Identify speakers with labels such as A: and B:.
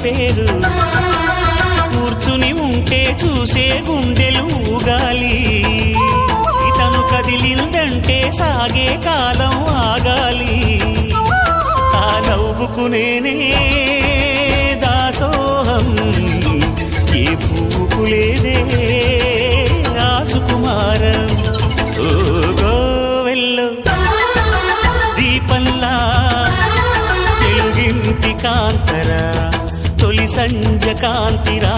A: పేరు కూర్చుని ఉంటే చూసే గుండెలు ఊగాలి ఇతను కదిలిందంటే సాగే కాలం ఆగాలి ఆ నవ్వుకునేనే దాసోహం ఏ పువ్వుకు లేదే ఆ సుకుమారం ఓ గోవెల్లో దీపంలా తెలుగింటి కాంతరా తొలి సంజ కాంతిరా